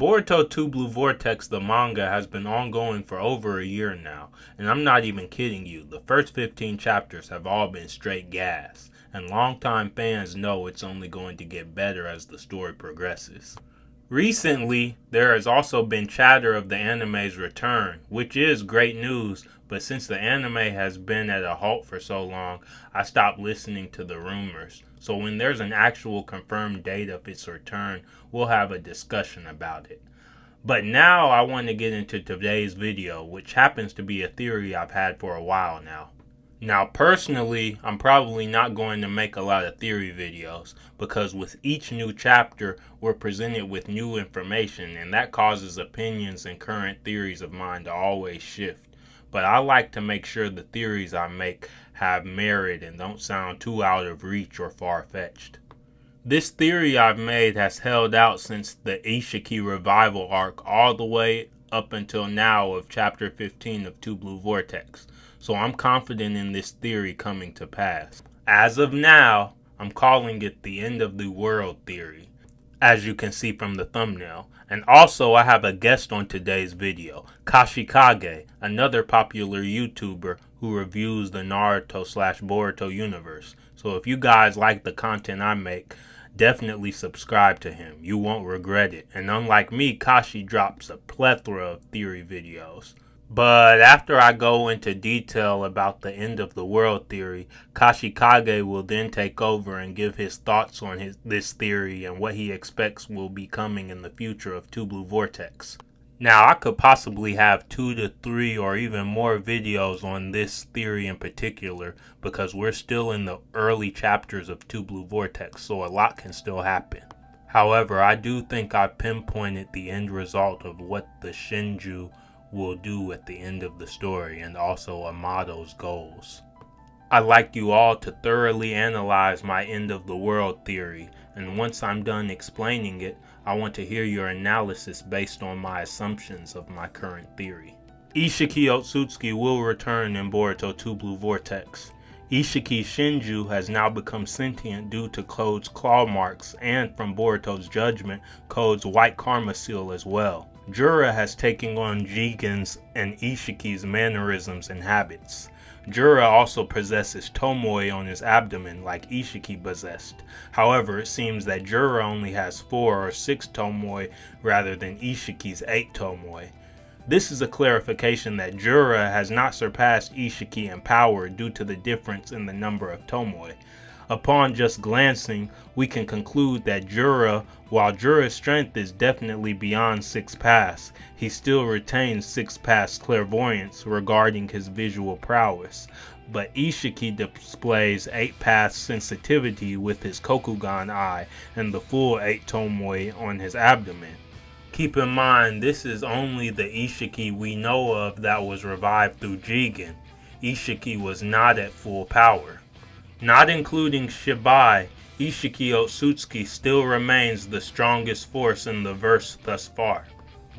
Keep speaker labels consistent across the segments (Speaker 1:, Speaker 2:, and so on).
Speaker 1: Boruto Two Blue Vortex, the manga, has been ongoing for over a year now, and I'm not even kidding you. The first 15 chapters have all been straight gas, and longtime fans know it's only going to get better as the story progresses. Recently, there has also been chatter of the anime's return, which is great news, but since the anime has been at a halt for so long, I stopped listening to the rumors. So when there's an actual confirmed date of its return, we'll have a discussion about it. But now I want to get into today's video, which happens to be a theory I've had for a while now. Now personally, I'm probably not going to make a lot of theory videos because with each new chapter, we're presented with new information and that causes opinions and current theories of mine to always shift. But I like to make sure the theories I make have merit and don't sound too out of reach or far-fetched. This theory I've made has held out since the Isshiki revival arc all the way up until now of chapter 15 of Two Blue Vortex. So I'm confident in this theory coming to pass. As of now, I'm calling it the end of the world theory, as you can see from the thumbnail. And also I have a guest on today's video, Kashy Kage, another popular YouTuber who reviews the Naruto/Boruto universe. So if you guys like the content I make, definitely subscribe to him. You won't regret it. And unlike me, Kashy drops a plethora of theory videos. But after I go into detail about the end of the world theory, Kashy Kage will then take over and give his thoughts on this theory and what he expects will be coming in the future of Two Blue Vortex. Now, I could possibly have 2 to 3 or even more videos on this theory in particular because we're still in the early chapters of Two Blue Vortex, so a lot can still happen. However, I do think I pinpointed the end result of what the Shinju will do at the end of the story and also Amado's goals. I'd like you all to thoroughly analyze my end of the world theory, and once I'm done explaining it, I want to hear your analysis based on my assumptions of my current theory. Isshiki Otsutsuki will return in Boruto Two Blue Vortex. Isshiki Shinju has now become sentient due to Code's claw marks and from Boruto's judgment, Code's white karma seal as well. Jura has taken on Jigen's and Isshiki's mannerisms and habits. Jura also possesses tomoi on his abdomen like Isshiki possessed. However, it seems that Jura only has 4 or 6 tomoi rather than Isshiki's 8 tomoi. This is a clarification that Jura has not surpassed Isshiki in power due to the difference in the number of tomoi. Upon just glancing, we can conclude that Jura, while Jura's strength is definitely beyond 6 pass, he still retains 6 pass clairvoyance regarding his visual prowess. But Isshiki displays 8 pass sensitivity with his Kokugan eye and the full 8 tomoi on his abdomen. Keep in mind, this is only the Isshiki we know of that was revived through Jigen. Isshiki was not at full power. Not including Shibai, Isshiki Otsutsuki still remains the strongest force in the verse thus far.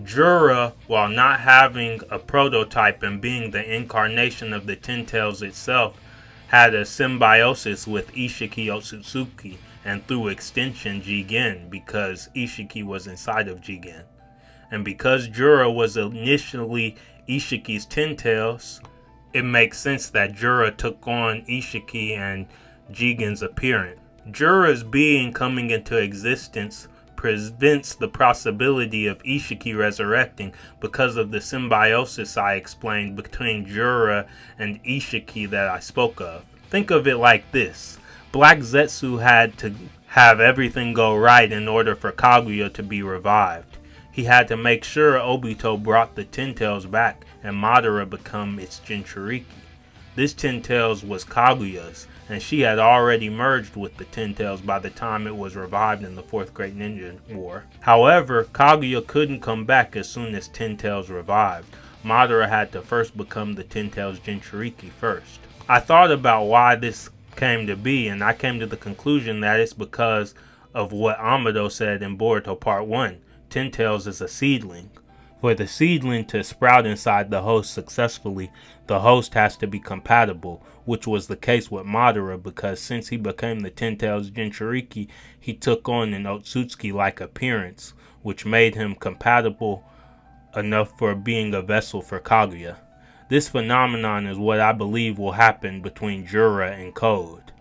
Speaker 1: Jura, while not having a prototype and being the incarnation of the Ten Tails itself, had a symbiosis with Isshiki Otsutsuki and through extension Jigen because Isshiki was inside of Jigen. And because Jura was initially Isshiki's Ten Tails, it makes sense that Jura took on Isshiki and Jigen's appearance. Jura's being coming into existence prevents the possibility of Isshiki resurrecting because of the symbiosis I explained between Jura and Isshiki that I spoke of. Think of it like this. Black Zetsu had to have everything go right in order for Kaguya to be revived. He had to make sure Obito brought the Ten Tails back and Madara become its Jinchuriki. This Ten Tails was Kaguya's, and she had already merged with the Ten Tails by the time it was revived in the 4th Great Ninja War. However, Kaguya couldn't come back as soon as Ten Tails revived. Madara had to first become the Ten Tails Jinchuriki first. I thought about why this came to be, and I came to the conclusion that it's because of what Amado said in Boruto Part 1. Ten Tails is a seedling. For the seedling to sprout inside the host successfully, the host has to be compatible, which was the case with Madara because since he became the Ten Tails Jinchuriki, he took on an Otsutsuki-like appearance, which made him compatible enough for being a vessel for Kaguya. This phenomenon is what I believe will happen between Jura and Code.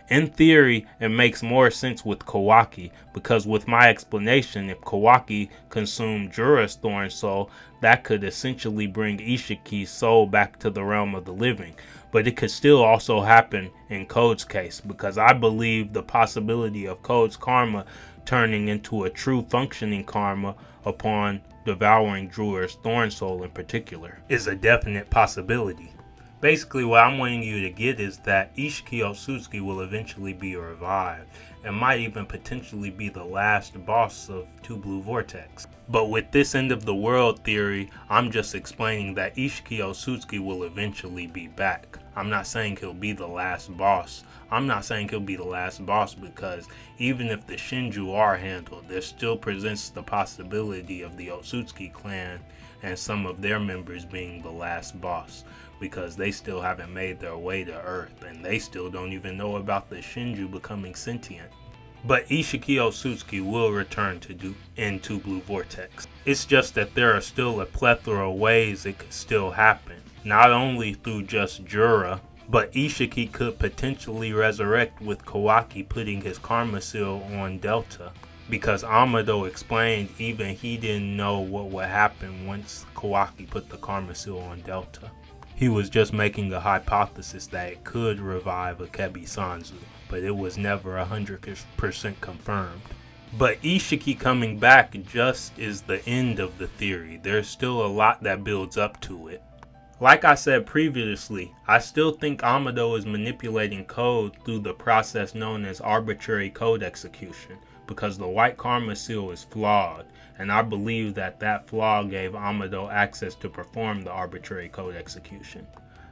Speaker 1: In theory, it makes more sense with Kawaki, because with my explanation, if Kawaki consumed Jura's Thorn Soul, that could essentially bring Isshiki's soul back to the realm of the living. But it could still also happen in Code's case, because I believe the possibility of Code's karma turning into a true functioning karma upon devouring Jura's Thorn Soul in particular is a definite possibility. Basically, what I'm wanting you to get is that Isshiki Otsutsuki will eventually be revived and might even potentially be the last boss of Two Blue Vortex. But with this end of the world theory, I'm just explaining that Isshiki Otsutsuki will eventually be back. I'm not saying he'll be the last boss. I'm not saying he'll be the last boss because even if the Shinju are handled, there still presents the possibility of the Otsutsuki clan and some of their members being the last boss, because they still haven't made their way to Earth and they still don't even know about the Shinju becoming sentient. But Isshiki Otsutsuki will return in Two Blue Vortex. It's just that there are still a plethora of ways it could still happen. Not only through just Jura, but Isshiki could potentially resurrect with Kawaki putting his karma seal on Delta. Because Amado explained even he didn't know what would happen once Kawaki put the karma seal on Delta. He was just making a hypothesis that it could revive Akebi Sanzu, but it was never 100% confirmed. But Isshiki coming back just is the end of the theory. There's still a lot that builds up to it. Like I said previously, I still think Amado is manipulating code through the process known as arbitrary code execution, because the white karma seal is flawed, and I believe that flaw gave Amado access to perform the arbitrary code execution.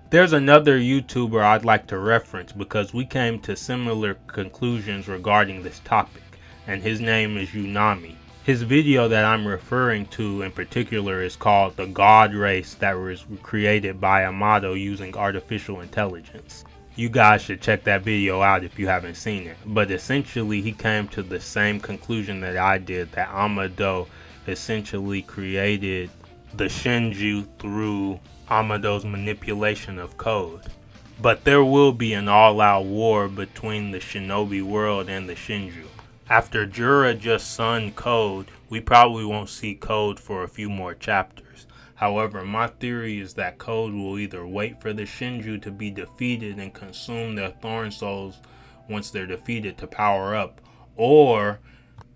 Speaker 1: There's another YouTuber I'd like to reference because we came to similar conclusions regarding this topic, and his name is Unami. His video that I'm referring to in particular is called The God Race that was created by Amado using artificial intelligence. You guys should check that video out if you haven't seen it. But essentially he came to the same conclusion that I did, that Amado essentially created the Shinju through Amado's manipulation of code. But there will be an all-out war between the shinobi world and the Shinju. After Jura just sunned Code, we probably won't see Code for a few more chapters. However, my theory is that Code will either wait for the Shinju to be defeated and consume their Thorn Souls once they're defeated to power up, or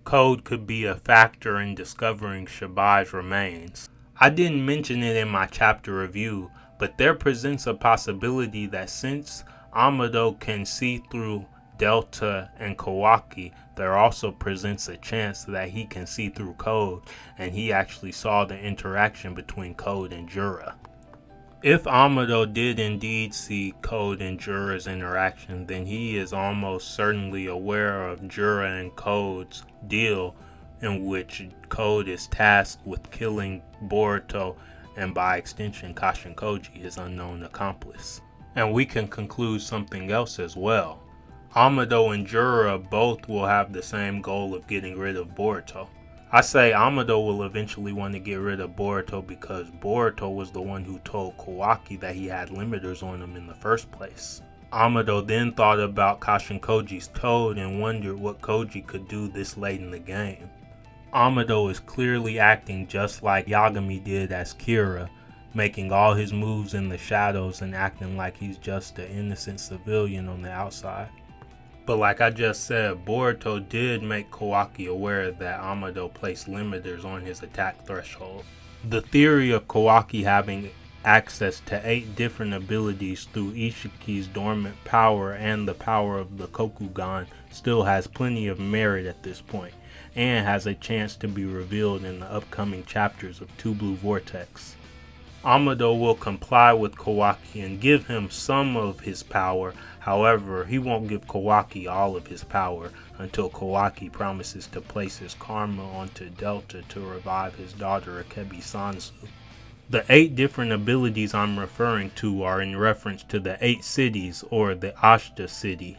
Speaker 1: Code could be a factor in discovering Shibai's remains. I didn't mention it in my chapter review, but there presents a possibility that since Amado can see through Delta and Kawaki, there also presents a chance that he can see through Code, and he actually saw the interaction between Code and Jura. If Amado did indeed see Code and Jura's interaction, then he is almost certainly aware of Jura and Code's deal, in which Code is tasked with killing Boruto and by extension Kashy Kage, his unknown accomplice. And we can conclude something else as well. Amado and Jura both will have the same goal of getting rid of Boruto. I say Amado will eventually want to get rid of Boruto because Boruto was the one who told Kawaki that he had limiters on him in the first place. Amado then thought about Kashy Kage's toad and wondered what Koji could do this late in the game. Amado is clearly acting just like Yagami did as Kira, making all his moves in the shadows and acting like he's just an innocent civilian on the outside. But like I just said, Boruto did make Kawaki aware that Amado placed limiters on his attack threshold. The theory of Kawaki having access to 8 different abilities through Isshiki's dormant power and the power of the Kokugan still has plenty of merit at this point, and has a chance to be revealed in the upcoming chapters of Two Blue Vortex. Amado will comply with Kawaki and give him some of his power. However, he won't give Kawaki all of his power until Kawaki promises to place his karma onto Delta to revive his daughter Akebi Sanzu. The 8 different abilities I'm referring to are in reference to the 8 cities, or the Ashta city.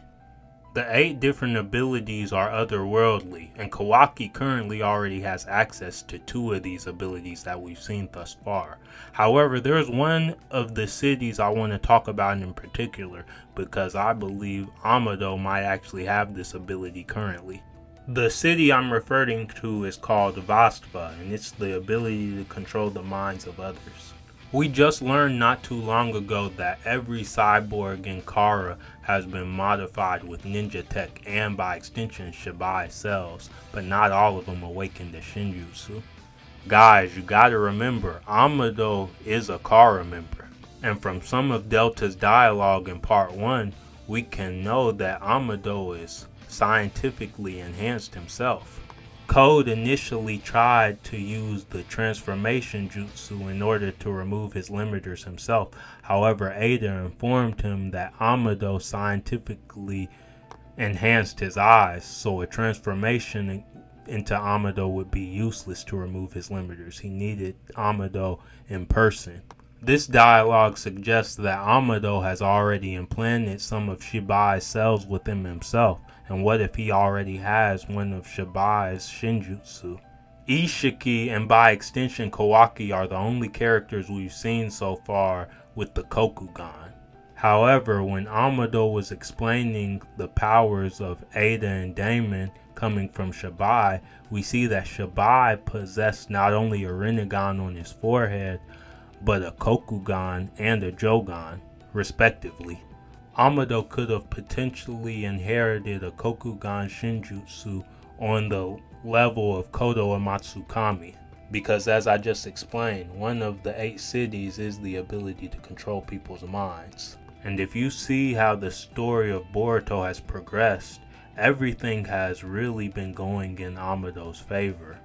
Speaker 1: The 8 different abilities are otherworldly, and Kawaki currently already has access to 2 of these abilities that we've seen thus far. However, there's one of the cities I want to talk about in particular, because I believe Amado might actually have this ability currently. The city I'm referring to is called Vastva, and it's the ability to control the minds of others. We just learned not too long ago that every cyborg in Kara has been modified with ninja tech and by extension Shibai cells, but not all of them awakened to Shinjutsu. Guys, you gotta remember, Amado is a Kara member, and from some of Delta's dialogue in part 1, we can know that Amado is scientifically enhanced himself. Code initially tried to use the transformation jutsu in order to remove his limiters himself. However, Ada informed him that Amado scientifically enhanced his eyes, so a transformation into Amado would be useless to remove his limiters. He needed Amado in person. This dialogue suggests that Amado has already implanted some of Shibai's cells within himself. And what if he already has one of Shibai's Shinjutsu? Isshiki and by extension Kawaki are the only characters we've seen so far with the Kokugan. However, when Amado was explaining the powers of Ada and Damon coming from Shibai, we see that Shibai possessed not only a Rinnegan on his forehead, but a Kokugan and a Jogan, respectively. Amado could have potentially inherited a Kokugan Shinjutsu on the level of Kodo Amatsukami, because as I just explained, one of the 8 cities is the ability to control people's minds. And if you see how the story of Boruto has progressed, everything has really been going in Amado's favor.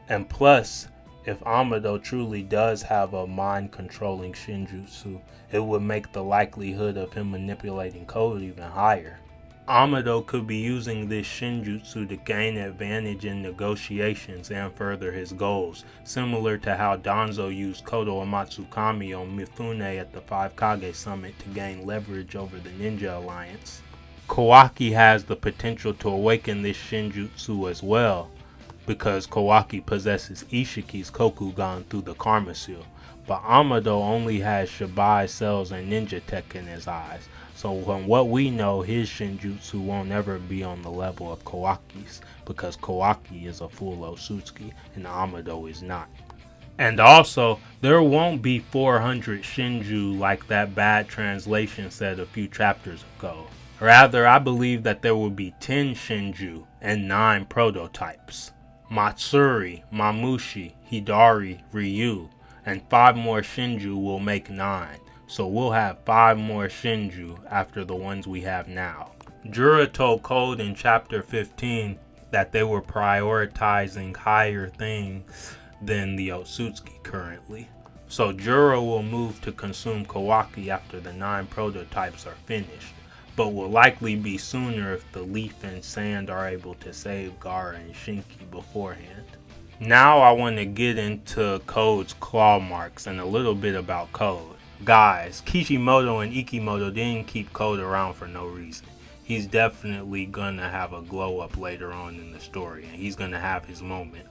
Speaker 1: And plus, if Amado truly does have a mind-controlling Shinjutsu, it would make the likelihood of him manipulating code even higher. Amado could be using this Shinjutsu to gain advantage in negotiations and further his goals, similar to how Danzo used Kodo Amatsukami on Mifune at the 5-Kage summit to gain leverage over the Ninja Alliance. Kawaki has the potential to awaken this Shinjutsu as well, because Kawaki possesses Isshiki's Kokugan through the Karma Seal, but Amado only has Shibai cells and ninja tech in his eyes, so from what we know, his Shinjutsu won't ever be on the level of Kawaki's, because Kawaki is a full Otsutsuki and Amado is not. And also, there won't be 400 Shinju like that bad translation said a few chapters ago. Rather, I believe that there will be 10 Shinju and 9 prototypes. Matsuri, Mamushi, Hidari, Ryu, and 5 more Shinju will make 9, so we'll have 5 more Shinju after the ones we have now. Jura told Code in chapter 15 that they were prioritizing higher things than the Otsutsuki currently, so Jura will move to consume Kawaki after the 9 prototypes are finished, but will likely be sooner if the Leaf and Sand are able to save Gaara and Shinki beforehand. Now I want to get into Code's claw marks and a little bit about Code. Guys, Kishimoto and Ikimoto didn't keep Code around for no reason. He's definitely gonna have a glow up later on in the story, and he's gonna have his moment.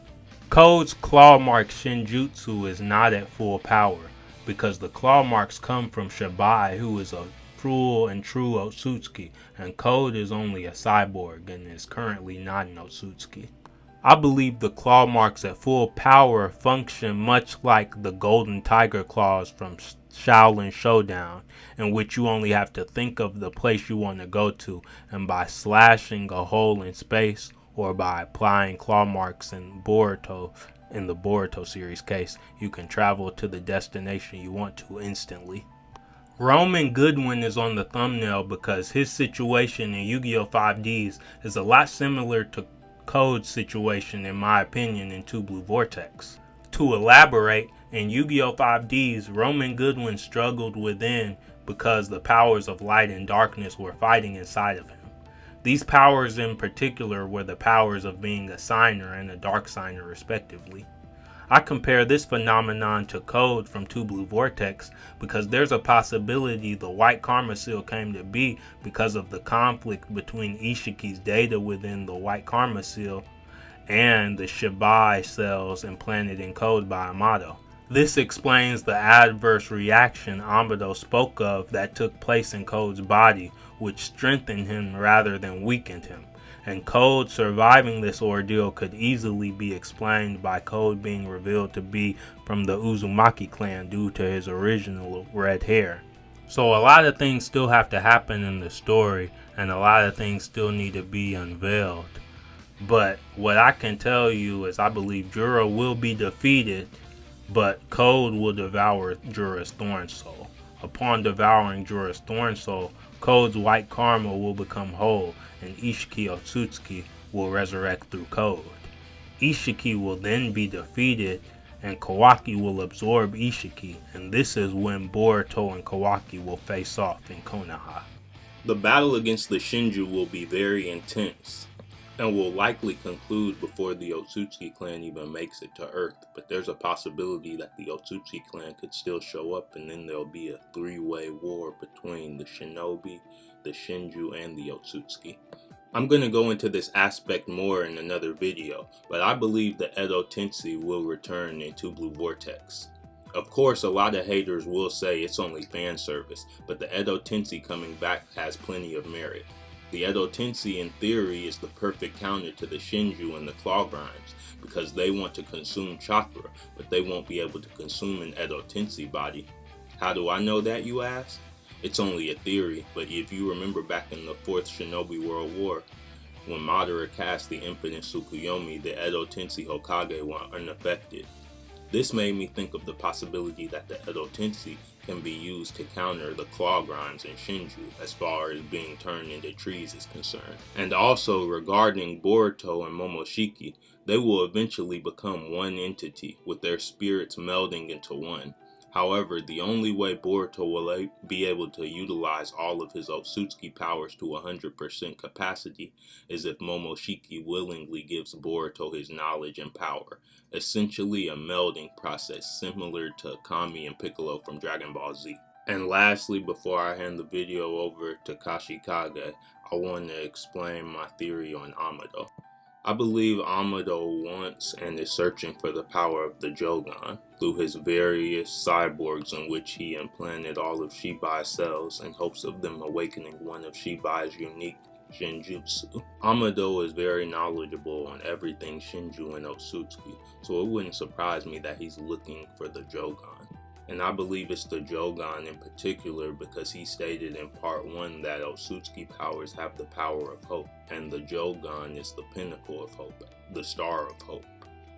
Speaker 1: Code's claw mark Shinjutsu is not at full power, because the claw marks come from Shibai, who is a full and true Otsutsuki, and Code is only a cyborg and is currently not an Otsutsuki. I believe the claw marks at full power function much like the golden tiger claws from Shaolin Showdown, in which you only have to think of the place you want to go to, and by slashing a hole in space or by applying claw marks in Boruto, in the Boruto series case, you can travel to the destination you want to instantly. Roman Goodwin is on the thumbnail because his situation in Yu-Gi-Oh! 5Ds is a lot similar to Code's situation, in my opinion, in Two Blue Vortex. To elaborate, in Yu-Gi-Oh! 5Ds, Roman Goodwin struggled within because the powers of light and darkness were fighting inside of him. These powers in particular were the powers of being a signer and a dark signer respectively. I compare this phenomenon to Code from Two Blue Vortex because there's a possibility the white karma seal came to be because of the conflict between Isshiki's data within the white karma seal and the shinobi cells implanted in Code by Amado. This explains the adverse reaction Amado spoke of that took place in Code's body, which strengthened him rather than weakened him. And Code surviving this ordeal could easily be explained by Code being revealed to be from the Uzumaki clan due to his original red hair. So a lot of things still have to happen in the story, and a lot of things still need to be unveiled. But what I can tell you is I believe Jura will be defeated, but Code will devour Jura's Thorn Soul. Upon devouring Jura's Thorn Soul, Code's white karma will become whole, and Isshiki Otsutsuki will resurrect through Code. Isshiki will then be defeated, and Kawaki will absorb Isshiki, and this is when Boruto and Kawaki will face off in Konoha. The battle against the Shinju will be very intense, and will likely conclude before the Otsutsuki clan even makes it to Earth, but there's a possibility that the Otsutsuki clan could still show up, and then there'll be a three-way war between the shinobi, the Shinju, and the Otsutsuki. I'm going to go into this aspect more in another video, but I believe the Edo Tensei will return in Two Blue Vortex. Of course, a lot of haters will say it's only fan service, but the Edo Tensei coming back has plenty of merit. The Edo Tensei in theory is the perfect counter to the Shinju and the Claw Grimes, because they want to consume chakra, but they won't be able to consume an Edo Tensei body. How do I know that, you ask? It's only a theory, but if you remember back in the 4th Shinobi World War, when Madara cast the Infinite Tsukuyomi, the Edo Tensei Hokage were unaffected. This made me think of the possibility that the Edo Tensei can be used to counter the Claw Grimes in Shinju as far as being turned into trees is concerned. And also regarding Boruto and Momoshiki, they will eventually become one entity with their spirits melding into one. However, the only way Boruto will be able to utilize all of his Otsutsuki powers to 100% capacity is if Momoshiki willingly gives Boruto his knowledge and power, essentially a melding process similar to Kami and Piccolo from Dragon Ball Z. And lastly, before I hand the video over to Kashy Kage, I want to explain my theory on Amado. I believe Amado wants and is searching for the power of the Jogan through his various cyborgs in which he implanted all of Shibai's cells in hopes of them awakening one of Shibai's unique Shinjutsu. Amado is very knowledgeable on everything Shinju and Otsutsuki, so it wouldn't surprise me that he's looking for the Jogan. And I believe it's the Jogan in particular because he stated in part 1 that Otsutsuki powers have the power of hope, and the Jogan is the pinnacle of hope, the star of hope,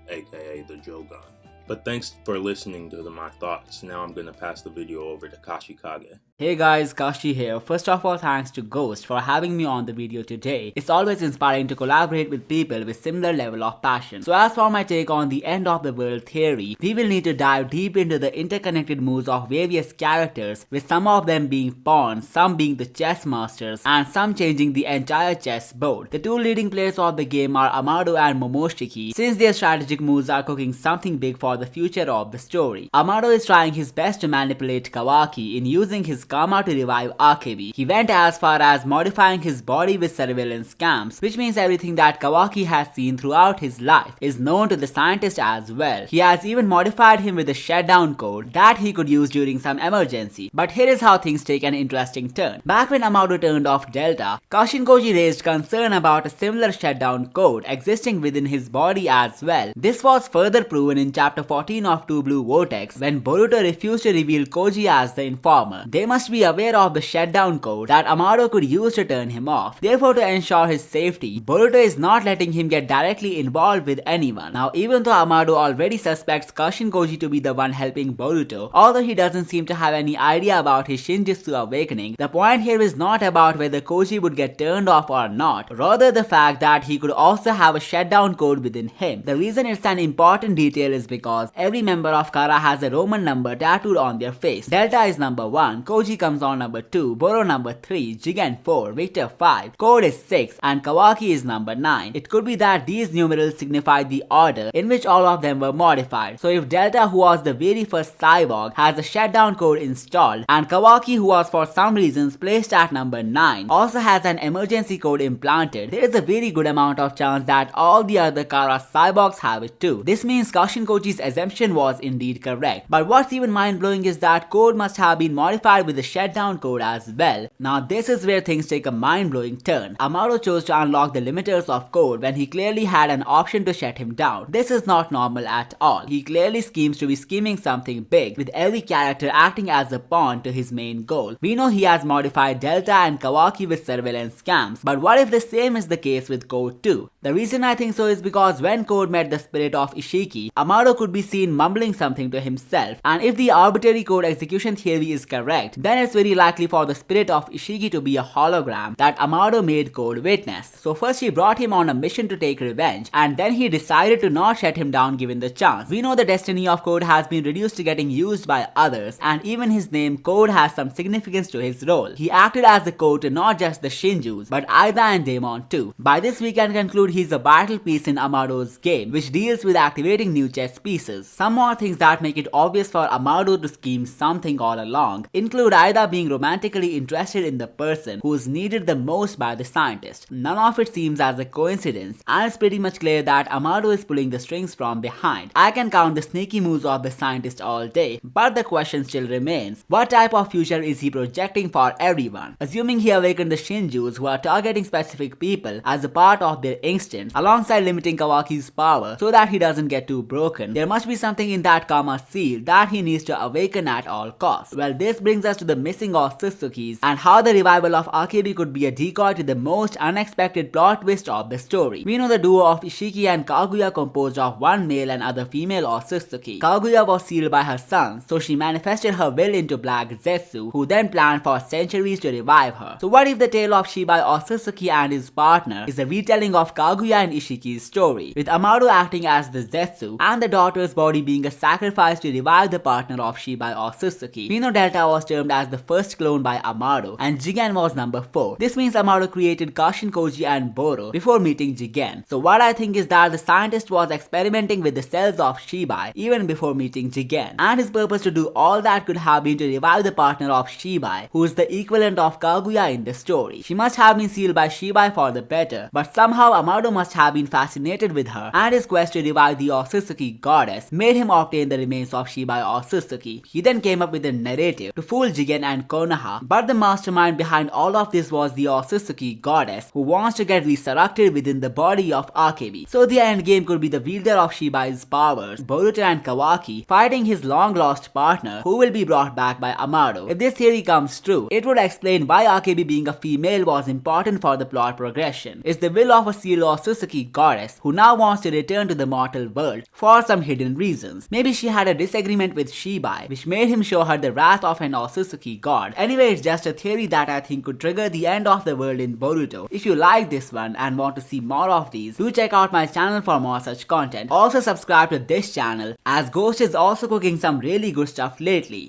Speaker 1: aka the Jogan. But thanks for listening to my thoughts. Now I'm gonna pass the video over to Kashy Kage.
Speaker 2: Hey guys, Kashi here. First of all, thanks to Ghost for having me on the video today. It's always inspiring to collaborate with people with similar level of passion. So as for my take on the end of the world theory, we will need to dive deep into the interconnected moves of various characters, with some of them being pawns, some being the chess masters, and some changing the entire chess board. The two leading players of the game are Amado and Momoshiki, since their strategic moves are cooking something big for the future of the story. Amado is trying his best to manipulate Kawaki in using his karma to revive Akebi. He went as far as modifying his body with surveillance cams, which means everything that Kawaki has seen throughout his life is known to the scientist as well. He has even modified him with a shutdown code that he could use during some emergency. But here is how things take an interesting turn. Back when Amado turned off Delta, Kashy Kage raised concern about a similar shutdown code existing within his body as well. This was further proven in chapter 14 of Two Blue Vortex when Boruto refused to reveal Koji as the informer. They must be aware of the shutdown code that Amado could use to turn him off. Therefore, to ensure his safety, Boruto is not letting him get directly involved with anyone. Now, even though Amado already suspects Kashy Kage to be the one helping Boruto, although he doesn't seem to have any idea about his Shinjutsu awakening, the point here is not about whether Koji would get turned off or not, rather the fact that he could also have a shutdown code within him. The reason it's an important detail is because because every member of Kara has a Roman number tattooed on their face. Delta is number 1, Koji comes on number 2, Boro number 3, Jigen 4, Victor 5, Code is 6, and Kawaki is number 9. It could be that these numerals signify the order in which all of them were modified. So if Delta, who was the very first cyborg, has a shutdown code installed, and Kawaki, who was for some reasons placed at number 9, also has an emergency code implanted, there is a very good amount of chance that all the other Kara cyborgs have it too. This means Koji's assumption was indeed correct. But what's even mind-blowing is that code must have been modified with the shutdown code as well. Now this is where things take a mind-blowing turn. Amado chose to unlock the limiters of code when he clearly had an option to shut him down. This is not normal at all. He clearly schemes to be scheming something big, with every character acting as a pawn to his main goal. We know he has modified Delta and Kawaki with surveillance scams, but what if the same is the case with Code too? The reason I think so is because when Code met the spirit of Isshiki, Amado could be seen mumbling something to himself, and if the arbitrary code execution theory is correct, then it's very likely for the spirit of Isshiki to be a hologram that Amado made Code witness. So first he brought him on a mission to take revenge, and then he decided to not shut him down given the chance. We know the destiny of Code has been reduced to getting used by others, and even his name Code has some significance to his role. He acted as the code to not just the Shinjus, but Aida and Daemon too. By this we can conclude he's a vital piece in Amado's game, which deals with activating new chess pieces. Some more things that make it obvious for Amado to scheme something all along include Aida being romantically interested in the person who is needed the most by the scientist. None of it seems as a coincidence, and it's pretty much clear that Amado is pulling the strings from behind. I can count the sneaky moves of the scientist all day, but the question still remains, what type of future is he projecting for everyone? Assuming he awakened the Shinjus who are targeting specific people as a part of their instinct, alongside limiting Kawaki's power so that he doesn't get too broken, there must be something in that karma seal that he needs to awaken at all costs. Well, this brings us to the missing Otsutsukis and how the revival of Akebi could be a decoy to the most unexpected plot twist of the story. We know the duo of Isshiki and Kaguya composed of one male and other female Otsutsuki. Kaguya was sealed by her son, so she manifested her will into Black Zetsu, who then planned for centuries to revive her. So what if the tale of Shibai Otsutsuki and his partner is a retelling of Kaguya and Ishiki's story, with Amado acting as the Zetsu and the daughter's body being a sacrifice to revive the partner of Shibai Otsutsuki? We know Delta was termed as the first clone by Amado, and Jigen was number 4. This means Amado created Kashin, Koji and Boro before meeting Jigen. So what I think is that the scientist was experimenting with the cells of Shibai even before meeting Jigen, and his purpose to do all that could have been to revive the partner of Shibai, who is the equivalent of Kaguya in the story. She must have been sealed by Shibai for the better, but somehow Amado must have been fascinated with her, and his quest to revive the Otsutsuki goddess made him obtain the remains of Shibai Otsutsuki. He then came up with a narrative to fool Jigen and Konoha, but the mastermind behind all of this was the Otsutsuki goddess, who wants to get resurrected within the body of Akebi. So the endgame could be the wielder of Shibai's powers, Boruto and Kawaki, fighting his long-lost partner, who will be brought back by Amado. If this theory comes true, it would explain why Akebi being a female was important for the plot progression. It's the will of a sealed Otsutsuki goddess, who now wants to return to the mortal world for some hidden reasons. Maybe she had a disagreement with Shibai, which made him show her the wrath of an Otsutsuki god. Anyway, it's just a theory that I think could trigger the end of the world in Boruto. If you like this one and want to see more of these, do check out my channel for more such content. Also subscribe to this channel, as Ghost is also cooking some really good stuff lately.